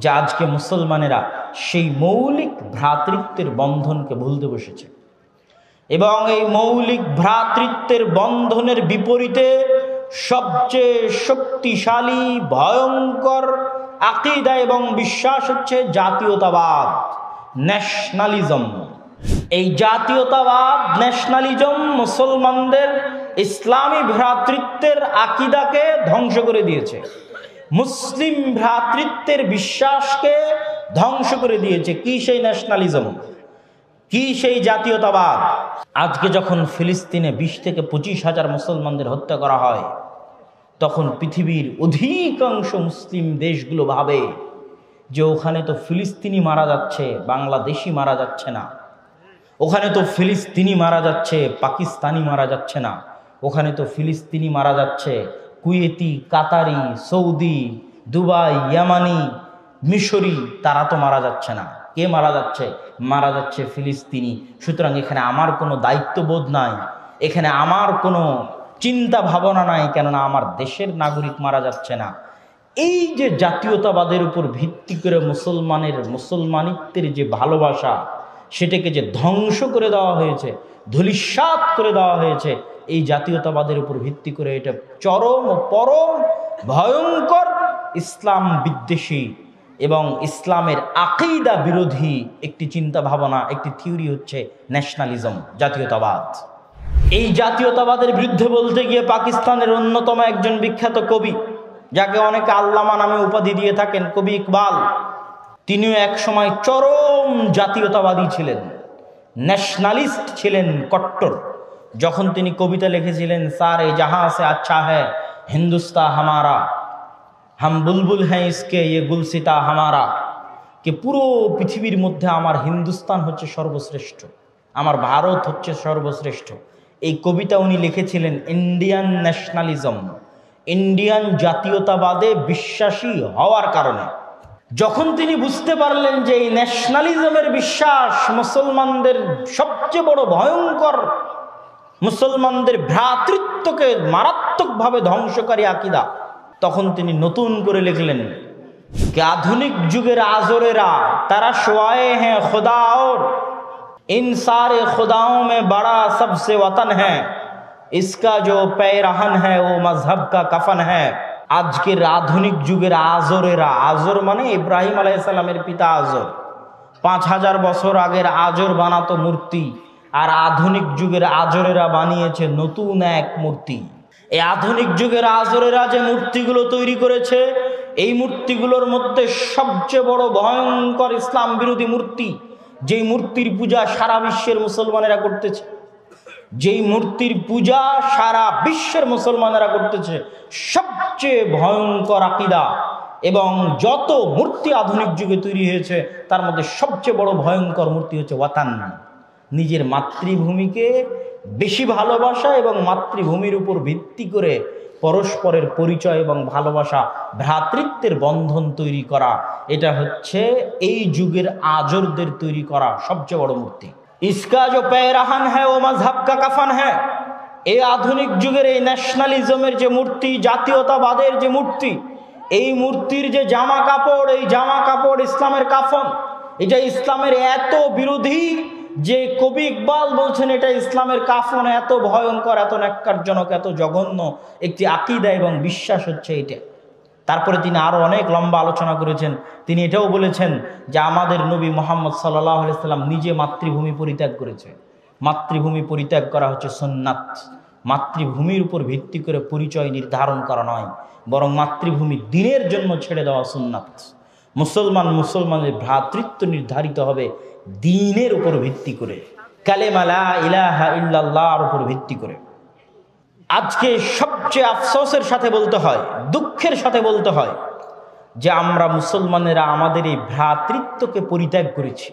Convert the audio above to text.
যে আজকে মুসলমানেরা সেই মৌলিক ভ্রাতৃত্বের বন্ধনকে ভুলতে বসেছে এবং এই মৌলিক ভ্রাতৃত্বের বন্ধনের বিপরীতে সবচেয়ে শক্তিশালী ভয়ঙ্কর আকীদা এবং বিশ্বাস হচ্ছে জাতীয়তাবাদ, ন্যাশনালিজম। এই জাতীয়তাবাদ, ন্যাশনালিজম মুসলমানদের ইসলামী ভ্রাতৃত্বের আকীদাকে ধ্বংস করে দিয়েছে, মুসলিম ভ্রাতৃত্বের বিশ্বাসকে ধ্বংস করে দিয়েছে। কি সেই ন্যাশনালিজম, কি সেই জাতীয়তাবাদ? আজকে যখন ফিলিস্তিনে 20 থেকে 25,000 মুসলমানদের হত্যা করা হয়, তখন পৃথিবীর অধিকাংশ মুসলিম দেশগুলো ভাবে যে ওখানে তো ফিলিস্তিনি মারা যাচ্ছে, বাংলাদেশি মারা যাচ্ছে না। ওখানে তো ফিলিস্তিনি মারা যাচ্ছে, পাকিস্তানি মারা যাচ্ছে না। ওখানে তো ফিলিস্তিনি মারা যাচ্ছে কুয়েতি, কাতারি, সৌদি, দুবাই, ইয়ামানি, মিশরি, তারা তো মারা যাচ্ছে না। কে মারা যাচ্ছে? মারা যাচ্ছে ফিলিস্তিনি। সুতরাং এখানে আমার কোনো দায়িত্ববোধ নাই, এখানে আমার কোনো চিন্তা ভাবনা নাই, কেননা আমার দেশের নাগরিক মারা যাচ্ছে না। এই যে জাতীয়তাবাদের উপর ভিত্তি করে মুসলমানিত্বের যে ভালোবাসা, সেটাকে যে ধ্বংস করে দেওয়া হয়েছে, ধূলিসাৎ করে দেওয়া হয়েছে, এই জাতীয়তাবাদের উপর ভিত্তি করে এটা চরম ও পরম ভয়ঙ্কর ইসলাম বিদ্বেষী এবং ইসলামের আকীদা বিরোধী একটি চিন্তা ভাবনা, একটি থিওরি হচ্ছে ন্যাশনালিজম, জাতীয়তাবাদ। এই জাতীয়তাবাদের বিরুদ্ধে বলতে গিয়ে পাকিস্তানের অন্যতম একজন বিখ্যাত কবি, যাকে অনেকে আল্লামা নামে উপাধি দিয়ে থাকেন, কবি ইকবাল, তিনিও এক সময় চরম জাতীয়তাবাদী ছিলেন, ন্যাশনালিস্ট ছিলেন, কট্টর। যখন তিনি কবিতা লিখেছিলেন, সারে জাহাঁ সে আচ্ছা হ্যায় হিন্দুস্তান হামারা, হাম বুলবুল হ্যাঁ ইসকে ইয়ে গুলসিতা হামারা, কে পুরো পৃথিবীর মধ্যে আমার হিন্দুস্তান হচ্ছে সর্বশ্রেষ্ঠ, আমার ভারত হচ্ছে সর্বশ্রেষ্ঠ। এই কবিতা উনি লিখেছিলেন ইন্ডিয়ান ন্যাশনালিজম, ইন্ডিয়ান জাতীয়তাবাদে বিশ্বাসী হওয়ার কারণে। যখন তিনি বুঝতে পারলেন যে এই ন্যাশনালিজমের বিশ্বাস মুসলমানদের সবচেয়ে বড় ভয়ঙ্কর, মুসলমানদের ভ্রাতৃত্বকে মারাত্মকভাবে ধ্বংসকারী আকীদা, তখন তিনি নতুন করে লিখলেন कि आधुनिक जुगेर आजोरेरा तारा शुआए हैं खुदा और इन सारे खुदाओं में बड़ा सबसे वतन है, इसका जो पैरहन है वो मजहब का कफन है। আজকের আধুনিক যুগের আজরেরা, আজর মানে ইব্রাহিম আলাইহিস সালামের পিতা আজর, 5000 বছর আগের আজর বানাতো মূর্তি, আর আধুনিক যুগের আজরেরা বানিয়েছে নতুন এক মূর্তি। এই আধুনিক যুগের আজরেরা যে মূর্তিগুলো তৈরি করেছে, এই মূর্তিগুলোর মধ্যে সবচেয়ে বড় ভয়ঙ্কর ইসলাম বিরোধী মূর্তি, যেই মূর্তির পূজা সারা বিশ্বের মুসলমানেরা করতেছে, যেই মূর্তির পূজা সারা বিশ্বের মুসলমানেরা করতেছে, সবচেয়ে ভয়ঙ্কর আকীদা। এবং যত মূর্তি আধুনিক যুগে তৈরি হয়েছে, তার মধ্যে সবচেয়ে বড় ভয়ঙ্কর মূর্তি হচ্ছে ওয়াতান, নিজের মাতৃভূমিকে বেশি ভালোবাসা এবং মাতৃভূমির উপর ভিত্তি করে পরস্পরের পরিচয় এবং ভালোবাসা, ভ্রাতৃত্বের বন্ধন তৈরি করা, এটা হচ্ছে এই যুগের আজরদের তৈরি করা সবচেয়ে বড় মূর্তি। ইসকা जो पैरहन है वो मजहब का कफन है। এই আধুনিক যুগের এই ন্যাশনালিজমের যে মূর্তি, জাতীয়তাবাদের যে মূর্তি, এই মূর্তির যে জামা কাপড়, এই জামা কাপড় ইসলামের কাফন। এটা ইসলামের এত বিরোধী যে কবি ইকবাল বলছেন এটা ইসলামের কাফন, এত ভয়ঙ্কর, এত ন্যাক্কারজনক, এত জঘন্য একটি আকীদা এবং বিশ্বাস হচ্ছে এটা। তারপরে তিনি আরো অনেক লম্বা আলোচনা করেছেন। তিনি এটাও বলেছেন যে আমাদের নবী মুহাম্মদ সাল্লাল্লাহু আলাইহি সাল্লাম নিজে মাতৃভূমি পরিত্যাগ করেছে। মাতৃভূমি পরিত্যাগ করা হচ্ছে সুন্নাত। মাতৃভূমির উপর ভিত্তি করে পরিচয় নির্ধারণ করা নয়, বরং মাতৃভূমি দ্বীনের জন্য ছেড়ে দেওয়া সুন্নাত। মুসলমানের ভ্রাতৃত্ব নির্ধারিত হবে দ্বীনের উপর ভিত্তি করে, কালেমা লা ইলাহা ইল্লাল্লাহর উপর ভিত্তি করে। আজকে সবচেয়ে আফসোসের সাথে বলতে হয়, দুঃখের সাথে বলতে হয় যে আমরা মুসলমানেরা আমাদের এই ভ্রাতৃত্বকে পরিত্যাগ করেছি।